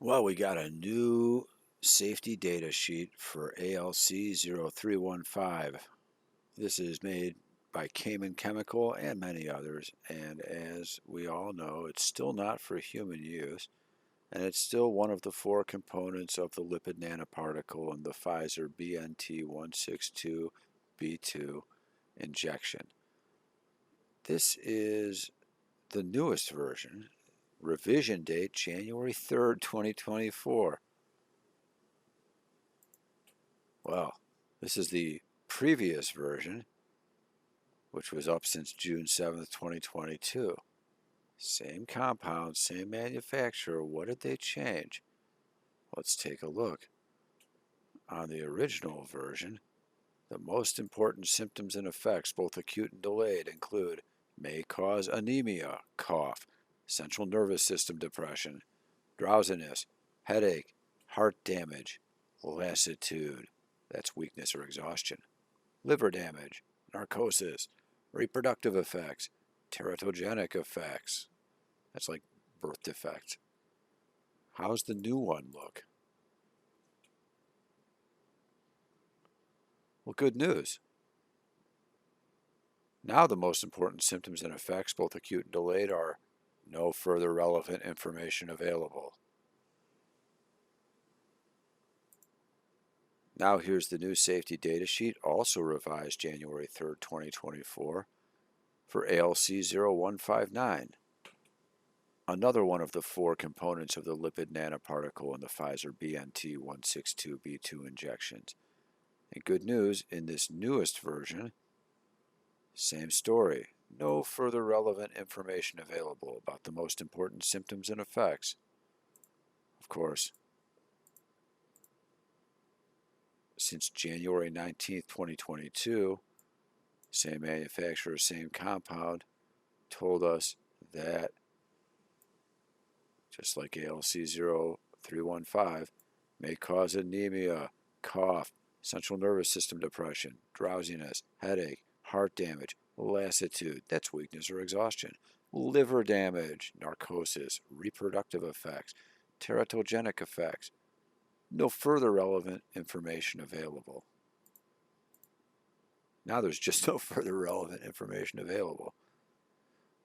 Well, we got a new safety data sheet for ALC-0315. This is made by Cayman Chemical and many others, and as we all know, it's still not for human use, and it's still one of the four components of the lipid nanoparticle in the Pfizer BNT162b2 injection. This is the newest version, revision date January 3rd, 2024. Well, this is the previous version, which was up since June 7th, 2022. Same compound, same manufacturer. What did they change? Let's take a look. On the original version, the most important symptoms and effects, both acute and delayed, include may cause anemia, cough, central nervous system depression, drowsiness, headache, heart damage, lassitude, that's weakness or exhaustion, liver damage, narcosis, reproductive effects, teratogenic effects, that's like birth defects. How's the new one look? Well, good news. Now the most important symptoms and effects, both acute and delayed, are no further relevant information available. Now here's the new safety data sheet, also revised January 3rd, 2024, for ALC-0159, another one of the four components of the lipid nanoparticle in the Pfizer BNT162b2 injections. And good news, in this newest version, same story. No further relevant information available about the most important symptoms and effects. Of course, since January 19th, 2022, same manufacturer, same compound, told us that, just like ALC-0315, may cause anemia, cough, central nervous system depression, drowsiness, headache, heart damage, lassitude, that's weakness or exhaustion, liver damage, narcosis, reproductive effects, teratogenic effects. No further relevant information available. Now there's just no further relevant information available.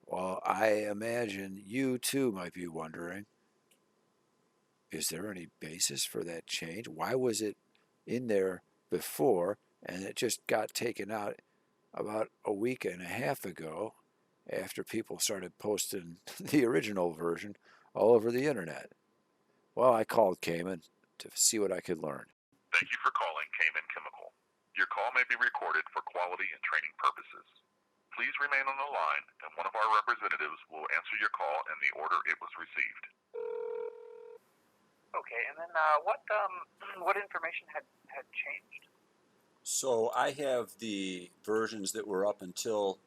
Well, I imagine you too might be wondering, is there any basis for that change? Why was it in there before and it just got taken out about a week and a half ago after people started posting the original version all over the internet? Well, I called Cayman to see what I could learn. Thank you for calling Cayman Chemical. Your call may be recorded for quality and training purposes. Please remain on the line, and one of our representatives will answer your call in the order it was received. Okay, and then what information had changed? So I have the versions that were up until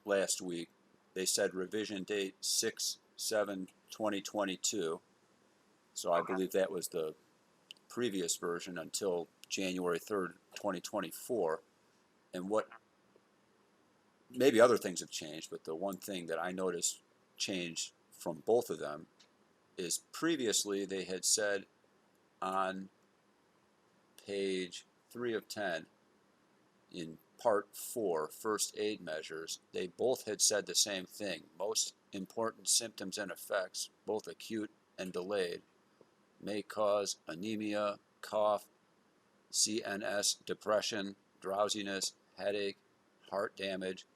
last week. They said revision date 6/7/2022. So I believe that was the previous version until January 3rd, 2024. And what, maybe other things have changed, but the one thing that I noticed changed from both of them is previously they had said on page 3 of 10 in part 4, first aid measures, they both had said the same thing. Most important symptoms and effects, both acute and delayed, may cause anemia, cough, CNS depression, drowsiness, headache, heart damage,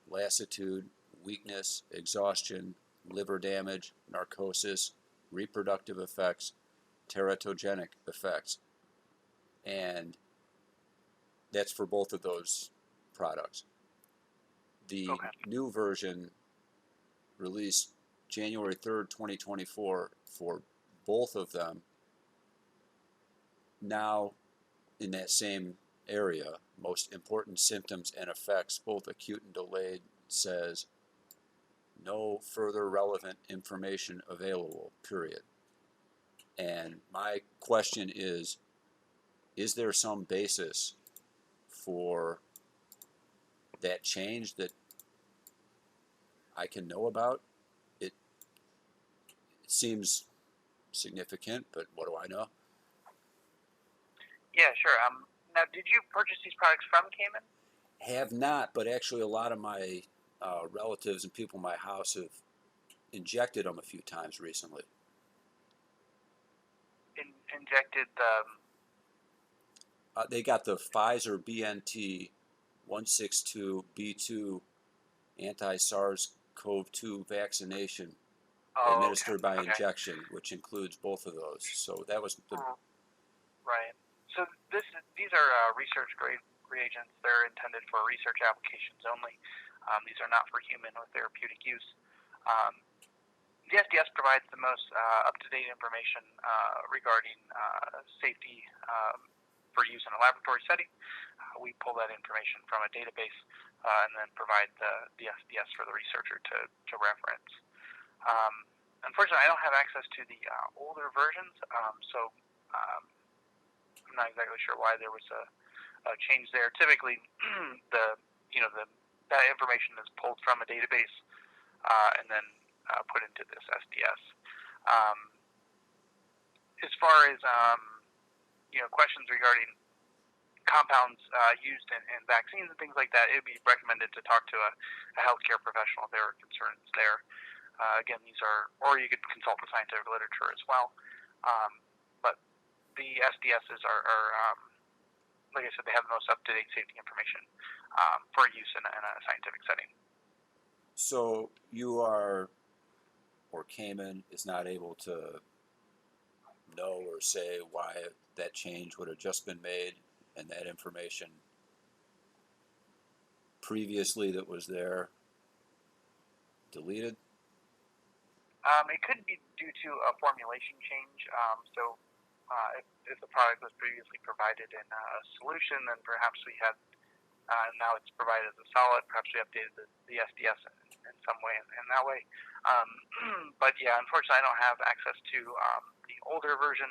lassitude, weakness, exhaustion, liver damage, narcosis, reproductive effects, teratogenic effects. And that's for both of those products. The new version released January 3rd, 2024 for both of them, now in that same area, most important symptoms and effects, both acute and delayed, says no further relevant information available, period. And my question is there some basis for that change that I can know about? It seems significant, but what do I know? Yeah, sure. Now, did you purchase these products from Cayman? Have not, but actually a lot of my relatives and people in my house have injected them a few times recently. Injected They got the Pfizer BNT162b2 anti-SARS-CoV-2 vaccination administered by injection, which includes both of those. So that was the right. So these are research grade reagents. They're intended for research applications only. These are not for human or therapeutic use. The SDS provides the most up-to-date information regarding safety for use in a laboratory setting. We pull that information from a database and then provide the SDS for the researcher to reference. Unfortunately, I don't have access to the older versions, so I'm not exactly sure why there was a change there. Typically, that information is pulled from a database and then put into this SDS. As far as questions regarding compounds used in vaccines and things like that, it would be recommended to talk to a healthcare professional if there are concerns there. Again, these are, or you could consult the scientific literature as well. But the SDSs are like I said, they have the most up-to-date safety information for use in a scientific setting. So you are, or Cayman is not able to know or say why that change would have just been made and that information previously that was there deleted? It could be due to a formulation change. If the product was previously provided in a solution, then perhaps we had now it's provided as a solid. Perhaps we updated the SDS in some way in that way. But yeah, unfortunately, I don't have access to the older version,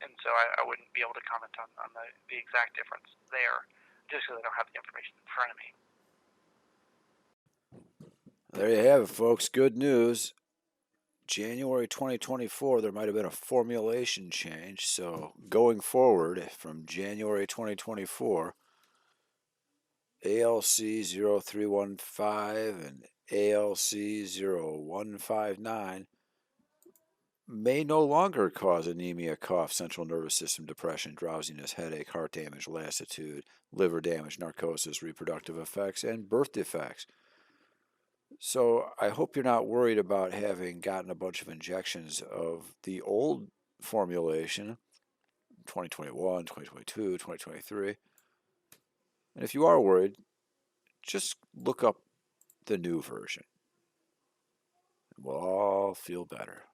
and so I wouldn't be able to comment on the exact difference there, just because I don't have the information in front of me. There you have it, folks. Good news. January 2024, there might have been a formulation change. So going forward from January 2024, ALC-0315 and ALC-0159 may no longer cause anemia, cough, central nervous system depression, drowsiness, headache, heart damage, lassitude, liver damage, narcosis, reproductive effects, and birth defects. So I hope you're not worried about having gotten a bunch of injections of the old formulation, 2021, 2022, 2023. And if you are worried, just look up the new version. We'll all feel better.